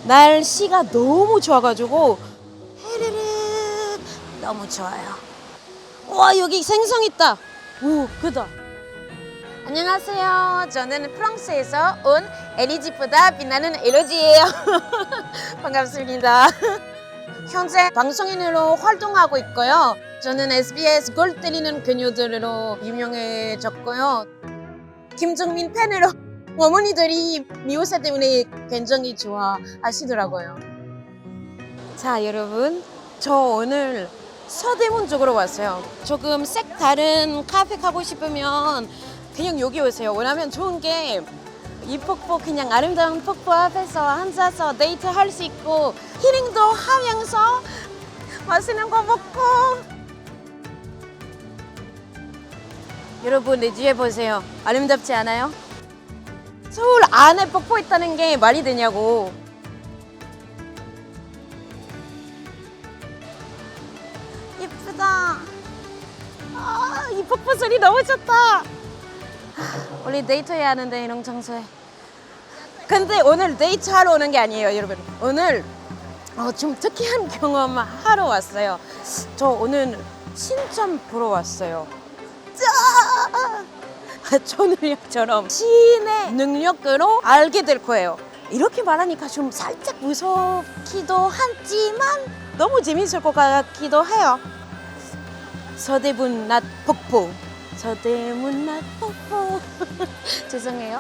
날씨가 너무 좋아가지고 헤르르 너무 좋아요. 와 여기 생선 있다. 오 그다. 안녕하세요. 저는 프랑스에서 온 엘리지보다 빛나는 엘로지예요. 반갑습니다. 현재 방송인으로 활동하고 있고요. 저는 SBS 골 때리는 그녀들로 유명해졌고요. 김정민 팬으로 어머니들이 미호사 때문에 굉장히 좋아하시더라고요. 자 여러분, 저 오늘 서대문 쪽으로 왔어요. 조금 색다른 카페 가고 싶으면 그냥 여기 오세요. 왜냐면 좋은 게 이 폭포, 그냥 아름다운 폭포 앞에서 앉아서 데이트 할 수 있고 힐링도 하면서 맛있는 거 먹고. 여러분 내 뒤에 보세요. 아름답지 않아요? 서울 안에 폭포 있다는 게 말이 되냐고. 예쁘다. 아, 이 폭포 소리 너무 좋다. 원래 데이트해야 하는데 이런 장소에. 근데 오늘 데이트하러 오는 게 아니에요 여러분. 오늘 좀 특이한 경험 하러 왔어요. 저 오늘 신점 보러 왔어요. 초능력처럼 신의 능력으로 알게 될 거예요. 이렇게 말하니까 좀 살짝 무섭기도 하지만 너무 재밌을 것 같기도 해요. 서대문 낮 폭포. 서대문 낮 폭포. 죄송해요.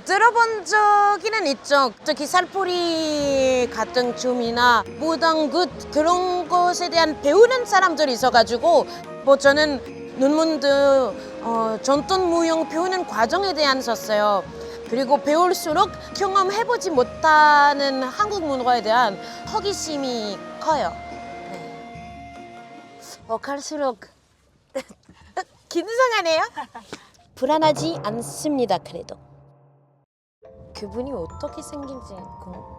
들어본 적은 있죠. 저기 살포리 같은 춤이나 무당굿 그런 것에 대한 배우는 사람들이 있어가지고 뭐 저는 논문도 전통 무용 배우는 과정에 대한 썼어요. 그리고 배울수록 경험해보지 못하는 한국 문화에 대한 호기심이 커요. 네. 갈수록 긴장하네요. 불안하지 않습니다. 그래도. 그분이 어떻게 생긴지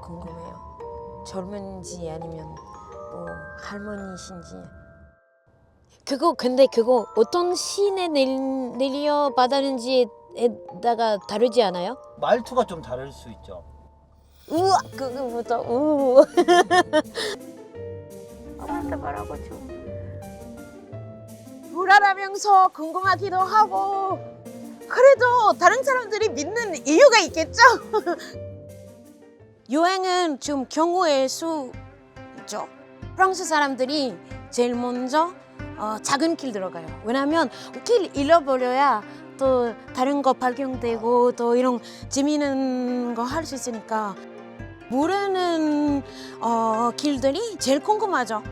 궁금해요. 젊은지 아니면 뭐 할머니신지. 근데 그거 어떤 신에 내려 받았는지에다가 다르지 않아요? 말투가 좀 다를 수 있죠. 우와 그거부터 우. 엄마한테 말하고 좀. 불안하면서 궁금하기도 하고. 그래도 다른 사람들이 믿는 이유가 있겠죠? 여행은 좀 경우의 수죠. 프랑스 사람들이 제일 먼저 작은 길 들어가요. 왜냐하면 길 잃어버려야 또 다른 거 발견되고 또 이런 재미있는 거 할 수 있으니까 모르는 길들이 제일 궁금하죠.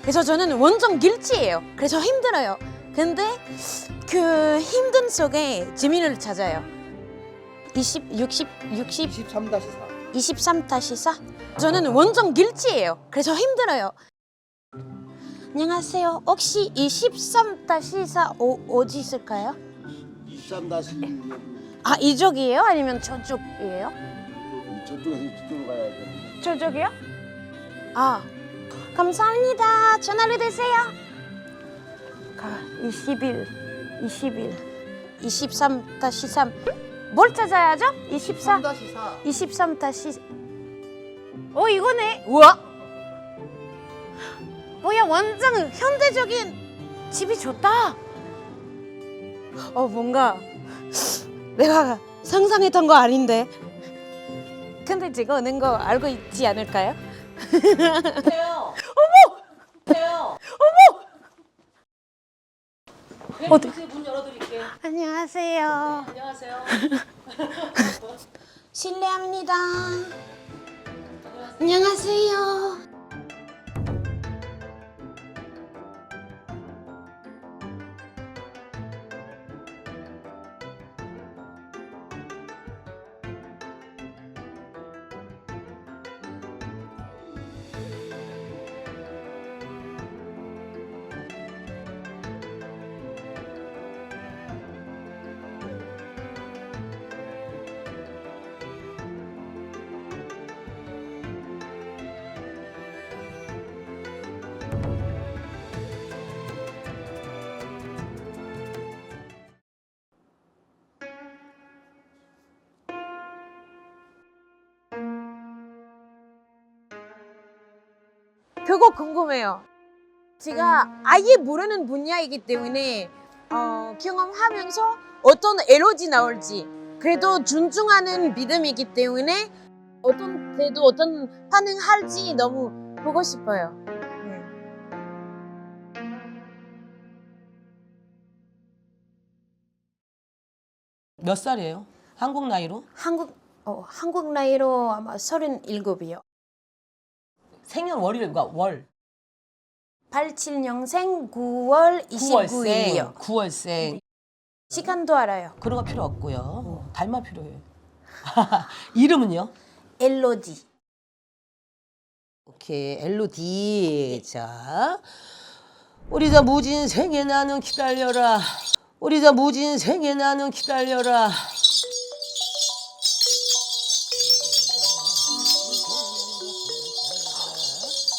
그래서 저는 완전 길치예요. 그래서 힘들어요. 근데 그 힘든 속에 재미를 찾아요. 23-4. 23-4? 저는 완전 길치예요. 그래서 힘들어요. 안녕하세요. 혹시 23-4 어디 있을까요? 23-1 이쪽이에요? 아니면 저쪽이에요? 저쪽에서 이쪽으로 가야 돼. 저쪽이요? 감사합니다. 전화를 드세요. 23-3 뭘 찾아야죠? 23-4. 23-4 이거네. 우와 뭐야, 완전 현대적인 집이 좋다. 뭔가 내가 상상했던 거 아닌데. 근데 제가 오는 거 알고 있지 않을까요? 돼요. 돼요. 어디? 문 열어드릴게요. 안녕하세요. 안녕하세요. 실례합니다. 안녕하세요. 그거 궁금해요. 제가 아예 모르는 분야이기 때문에 경험하면서 어떤 에너지 나올지 그래도 존중하는 믿음이기 때문에 어떤 때도 어떤 반응할지 너무 보고 싶어요. 네. 몇 살이에요? 한국 나이로? 한국 나이로 아마 37이요. 생년월일과 월. 87년생 9월 29일이요. 9월생. 시간도 알아요. 그런 거 필요 없고요. 달만 필요해요. 이름은요? 엘로디. 오케이, 엘로디. 자, 우리 자 무진생에 나는 기다려라. 우리 자 무진생에 나는 기다려라.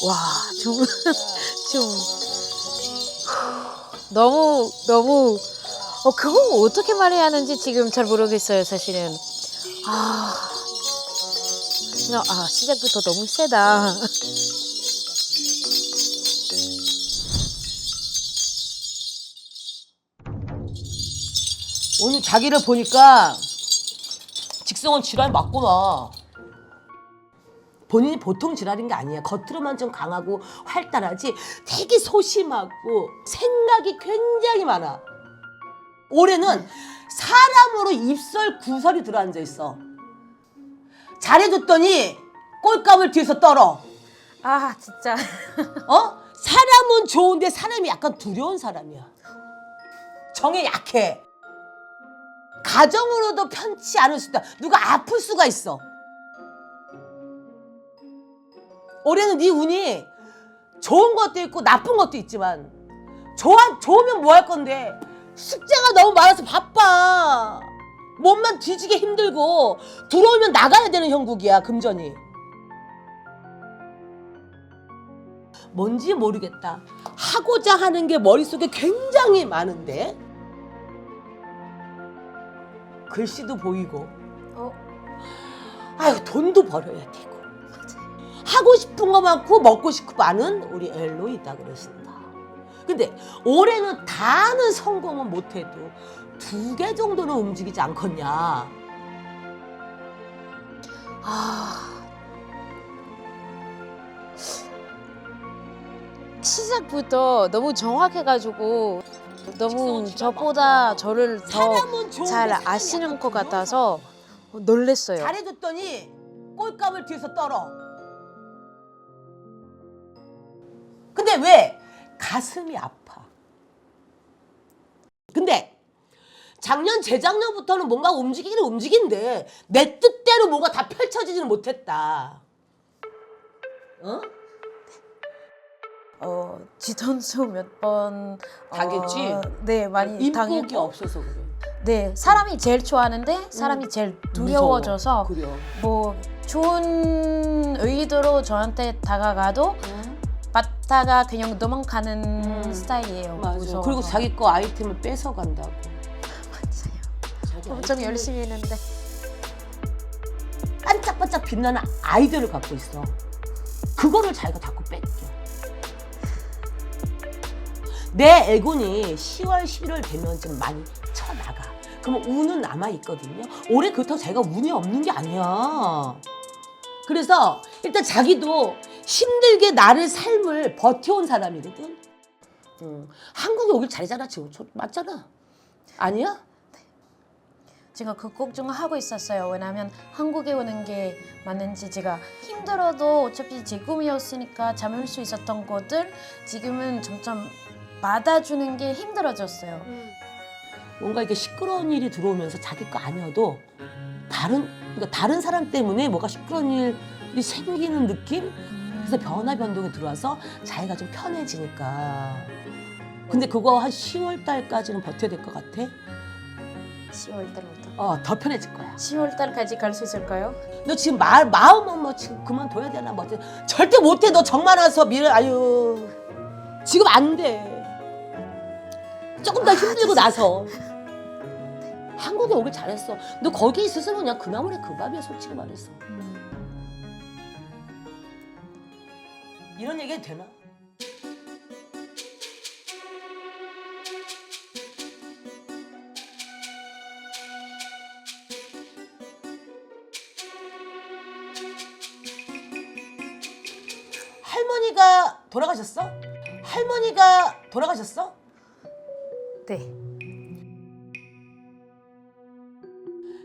와, 좀 너무 그거 어떻게 말해야 하는지 지금 잘 모르겠어요, 사실은. 시작부터 너무 세다. 오늘 자기를 보니까 직성은 지랄 맞구나. 본인이 보통 지랄인 게 아니야. 겉으로만 좀 강하고 활달하지 되게 소심하고 생각이 굉장히 많아. 올해는 사람으로 입설 구설이 들어앉아 있어. 잘해줬더니 꼴값을 뒤에서 떨어. 아, 진짜. 사람은 좋은데 사람이 약간 두려운 사람이야. 정에 약해. 가정으로도 편치 않을 수 있다. 누가 아플 수가 있어. 올해는 네 운이 좋은 것도 있고 나쁜 것도 있지만 좋으면 뭐 할 건데 숙제가 너무 많아서 바빠. 몸만 뒤지게 힘들고 들어오면 나가야 되는 형국이야. 금전이. 뭔지 모르겠다. 하고자 하는 게 머릿속에 굉장히 많은데 글씨도 보이고 아유 돈도 벌어야 되고 하고 싶은 거 많고 먹고 싶은 거 많은 우리 엘로이다 그러신다. 근데 올해는 다는 성공은 못해도 2개 정도는 움직이지 않겠냐. 시작부터 너무 정확해가지고 너무 저보다 저를 더 잘 아시는 것 같아서 놀랬어요. 잘해줬더니 꼴값을 뒤에서 떨어. 근데 왜? 가슴이 아파. 근데 작년 재작년부터는 뭔가 움직이기는 움직인데 내 뜻대로 뭔가 다 펼쳐지지는 못했다. 뒤통수 몇 번 당했지? 네, 많이 인복이 당했고. 없어서 그래. 네, 사람이 제일 좋아하는데 사람이 제일 두려워져서 그래요. 뭐 좋은 의도로 저한테 다가가도 받다가 그냥 도망가는 스타일이에요. 맞아. 무서워서. 그리고 자기 거 아이템을 뺏어 간다고. 맞아요. 엄청 열심히 했는데. 반짝반짝 빛나는 아이디어를 갖고 있어. 그거를 자기가 자꾸 뺏겨. 내 애군이 10월, 11월 되면 좀 많이 쳐나가. 그러면 운은 남아있거든요. 올해 그렇다고 자기가 운이 없는 게 아니야. 그래서 일단 자기도 힘들게 나를 삶을 버텨온 사람이거든. 한국에 오길 잘했잖아. 지금 맞잖아. 아니야? 제가 그 걱정하고 있었어요. 왜냐하면 한국에 오는 게 맞는지 제가 힘들어도 어차피 제 꿈이었으니까 참을 수 있었던 것들 지금은 점점 받아주는 게 힘들어졌어요. 뭔가 이렇게 시끄러운 일이 들어오면서 자기 거 아니어도 그러니까 다른 사람 때문에 뭐가 시끄러운 일이 생기는 느낌? 그래서 변화 변동이 들어와서 자기가 좀 편해지니까. 근데 그거 한 10월 달까지는 버텨야 될 것 같아? 10월 달부터. 더 편해질 거야. 10월 달까지 갈 수 있을까요? 너 지금 마음은 뭐 지금 그만둬야 되나 뭐 절대 못해. 너 정말 와서 아유 지금 안 돼. 조금 더 힘들고 나서 한국에 오길 잘했어. 너 거기 있었으면 그냥 그나물에 그 밥이야. 솔직히 말해서. 이런 얘기 해도 되나? 할머니가 돌아가셨어? 할머니가 돌아가셨어? 네.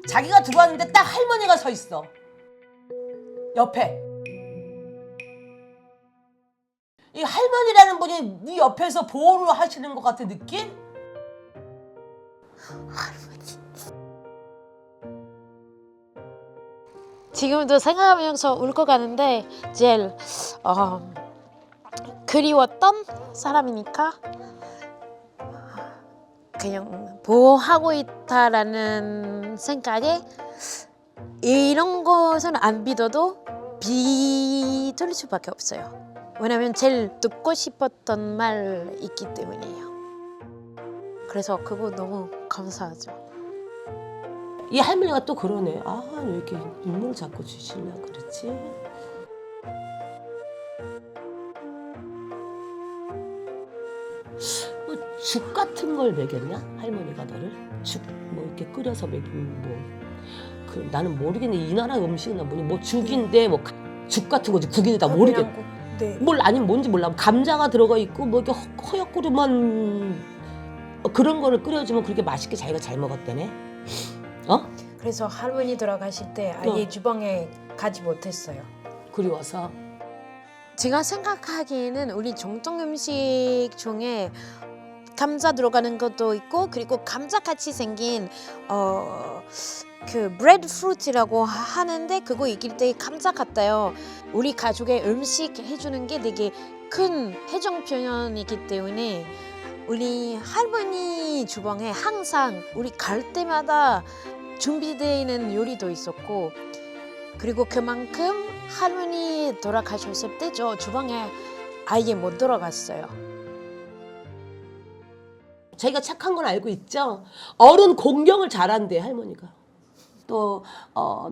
자기가 들어왔는데 딱 할머니가 서 있어. 옆에. 이 할머니라는 분이 네 옆에서 보호를 하시는 것 같은 느낌? 지금도 생각하면서 울고 가는데 제일 그리웠던 사람이니까 그냥 보호하고 있다라는 생각에 이런 것은 안 믿어도 믿을 수밖에 없어요. 왜냐면 제일 듣고 싶었던 말 있기 때문이에요. 그래서 그거 너무 감사하죠. 이 할머니가 또 그러네. 아, 왜 이렇게 눈물 자꾸 주시려 그러지? 뭐 죽 같은 걸 먹였냐? 할머니가 너를? 죽 뭐 이렇게 끓여서 먹이는 뭐. 그 나는 모르겠네. 이 나라 음식은 뭐니? 뭐 죽인데 뭐 죽 같은 거지. 국인이 다 모르겠네. 네. 뭘 아니면 뭔지 몰라. 감자가 들어가 있고 뭐 이렇게 허옇구름한 그런 거를 끓여주면 그렇게 맛있게 자기가 잘 먹었대네. 어? 그래서 할머니 돌아가실 때 아예 주방에 가지 못했어요. 그리워서. 제가 생각하기에는 우리 정통 음식 중에 감자 들어가는 것도 있고 그리고 감자같이 생긴 그 브레드 프루트라고 하는데 그거 익힐 때 감자 같아요. 우리 가족의 음식 해주는 게 되게 큰 애정 표현이기 때문에 우리 할머니 주방에 항상 우리 갈 때마다 준비되어 있는 요리도 있었고 그리고 그만큼 할머니 돌아가셨을 때 저 주방에 아예 못 들어갔어요. 자기가 착한 건 알고 있죠. 어른 공경을 잘한대 할머니가. 또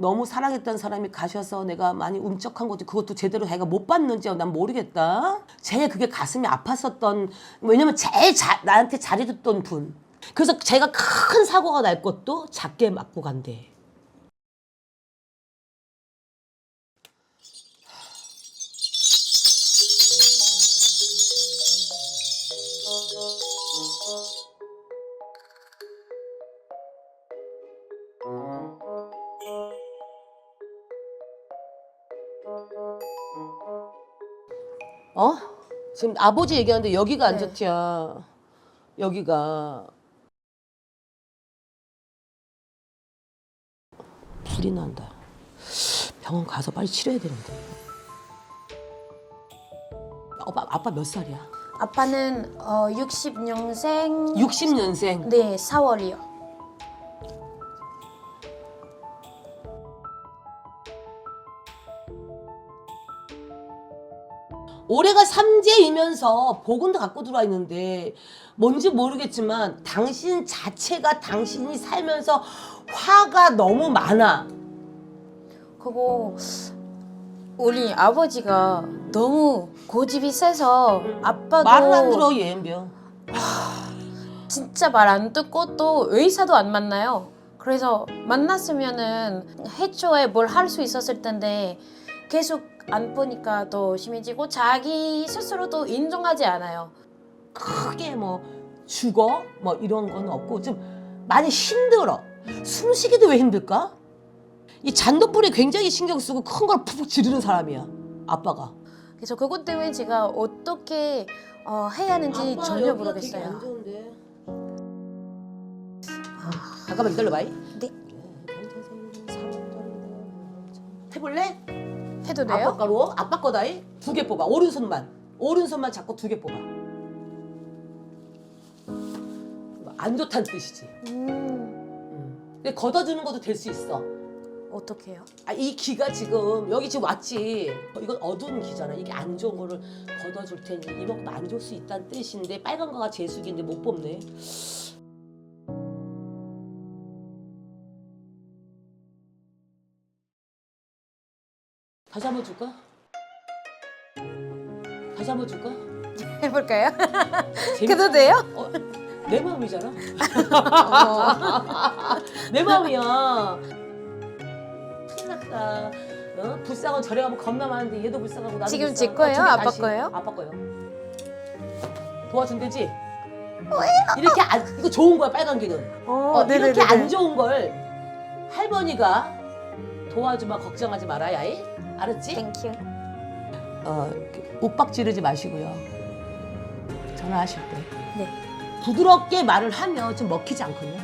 너무 사랑했던 사람이 가셔서 내가 많이 움쩍한 거지 그것도 제대로 자기가 못 봤는지 난 모르겠다. 제일 그게 가슴이 아팠었던 왜냐면 제일 나한테 잘해줬던 분. 그래서 제가 큰 사고가 날 것도 작게 맞고 간대. 지금 아버지 얘기하는데 여기가 안 네. 좋지야. 여기가 불이 난다. 병원 가서 빨리 치료해야 되는데. 아빠 몇 살이야? 아빠는 60년생 60년생. 네 4월이요. 올해가 삼재이면서 복은도 갖고 들어와 있는데 뭔지 모르겠지만 당신 자체가 당신이 살면서 화가 너무 많아. 그거 우리 아버지가 너무 고집이 세서 아빠도 말을 안 들어 얘인병. 진짜 말 안 듣고 또 의사도 안 만나요. 그래서 만났으면은 해초에 뭘 할 수 있었을 텐데 계속 안 보니까 더 심해지고 자기 스스로도 인정하지 않아요. 크게 뭐 죽어 뭐 이런 건 없고 좀 많이 힘들어. 숨쉬기도 왜 힘들까? 이 잔도불에 굉장히 신경 쓰고 큰 걸 푹푹 지르는 사람이야 아빠가. 그래서 그것 때문에 제가 어떻게 해야 하는지 전혀 모르겠어요. 잠깐만 기다려봐. 네. 해볼래? 해도 돼요? 아빠 거다이. 2개 뽑아. 오른손만 잡고 2개 뽑아. 안 좋다는 뜻이지. 근데 걷어주는 것도 될 수 있어. 어떻게 해요? 이 기가 지금 여기 지금 왔지. 이건 어두운 기잖아. 이게 안 좋은 거를 걷어줄 테니 이만큼 안 줄 수 있다는 뜻인데 빨간 거가 제수기인데 못 뽑네. 다시 한번 줄까? 다시 한번 줄까? 해볼까요? 재밌어. 그래도 돼요? 내 마음이잖아. 어. 내 마음이야. 큰일 났다. 불쌍한 저래 가면 겁나 많은데 얘도 불쌍하고 나도 지금 불쌍하고. 제 거예요? 준비 아빠 다시. 거예요? 아빠 거예요. 도와준대지? 이렇게 이거 좋은 거야 빨간 기는. 이렇게 안 좋은 걸 할머니가 도와주마 걱정하지 마라 야이. 알았지? 땡큐. 욱박 지르지 마시고요. 전화하실 때 네. 부드럽게 말을 하면 좀 먹히지 않거든요.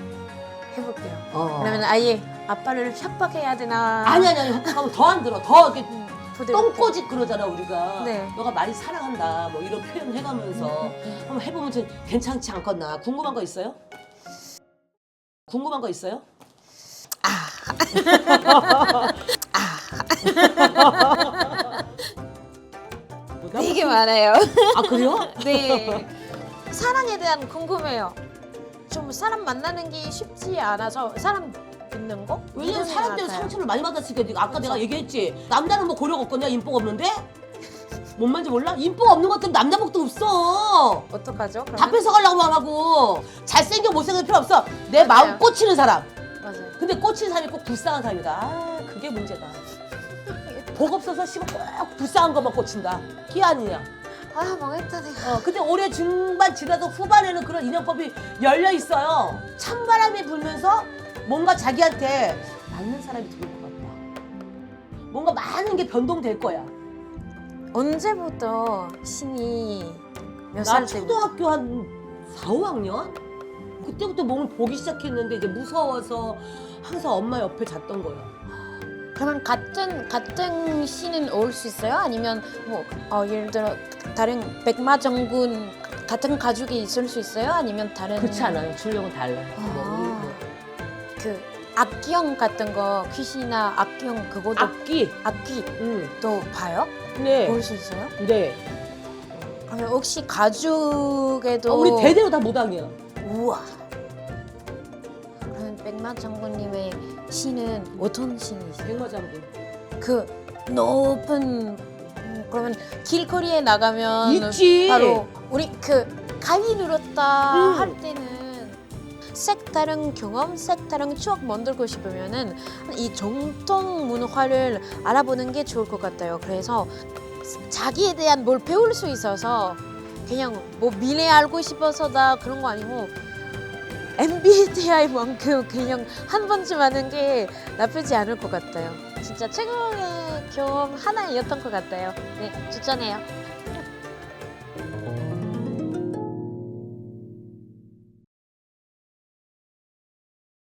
해볼게요. 그러면 아예 아빠를 협박해야 되나? 아니 협박하면 더 안 들어. 더 이렇게 부드럽게. 똥꼬집 그러잖아 우리가. 네. 너가 많이 사랑한다 뭐 이런 표현 해가면서 한번 해보면 좀 괜찮지 않겠나. 궁금한 거 있어요? 궁금한 거 있어요? 되게 많아요. 아 그래요? 네. 사랑에 대한 궁금해요. 좀 사람 만나는 게 쉽지 않아서 사람 믿는 거? 왜냐면 믿는 것 사람들은 같아요. 상처를 많이 받았으니까 아까 내가 얘기했지. 남자는 뭐 고려가 없거냐 인복가 없는데? 뭔 말인지 몰라? 인복 없는 것들은 남자 복도 없어. 어떡하죠? 다 그러면? 뺏어가려고만 하고 잘생겨 못생겨 필요 없어. 내 맞아요. 마음 꽂히는 사람. 맞아요. 근데 꽂히는 사람이 꼭 불쌍한 사람이다. 아 그게 문제다. 복 없어서 씨발 꼭 불쌍한 것만 꽂힌다. 끼아니냐. 아 망했다 내가. 근데 올해 중반 지나서 후반에는 그런 인연법이 열려 있어요. 찬바람이 불면서 뭔가 자기한테 맞는 사람이 들어올 것 같다. 뭔가 많은 게 변동될 거야. 언제부터 신이 몇 나 살 때부터? 초등학교 한 4, 5학년? 그때부터 몸을 보기 시작했는데 이제 무서워서 항상 엄마 옆에 잤던 거야. 그러면 같은 신은 올 수 있어요? 아니면 뭐 예를 들어 다른 백마 장군 같은 가족이 있을 수 있어요? 아니면 다른 그렇지 않아요. 주력은 달라요. 뭐. 그 악령 같은 거 귀신이나 악령 그것도 악기. 또 봐요? 네. 볼 수 있어요? 네. 그러면 혹시 가족에도 우리 대대로 다 무당이야. 우와. 그러면 백마 장군님의 신은 어떤 신이세요? 백마장군. 그 높은 그러면 길거리에 나가면 있지. 바로 우리 그 가위 눌렀다 응. 할 때는 색다른 경험, 색다른 추억 만들고 싶으면은 이 정통 문화를 알아보는 게 좋을 것 같아요. 그래서 자기에 대한 뭘 배울 수 있어서 그냥 뭐 미래 알고 싶어서다 그런 거 아니고 MBTI만큼 그냥 한 번쯤 하는 게 나쁘지 않을 것 같아요. 진짜 최고의 경험 하나였던 것 같아요. 네, 추천해요.